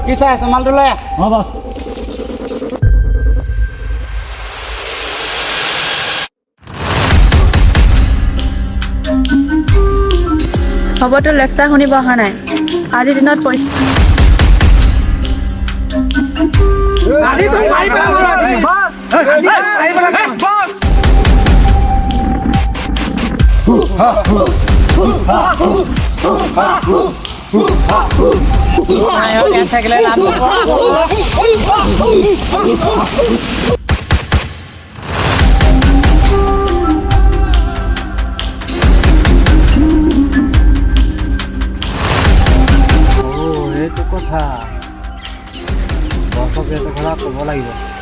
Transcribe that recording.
কি চাই আছে মালটো লৈ অঁ বছ হ'বতো লেকচাৰ শুনিব অহা নাই আজিৰ দিনত পইচা আজি তুমি মাৰি পেলাম বস থাকিলে লাভ এইটো কথা বছক এইটো কথা ক'ব লাগিব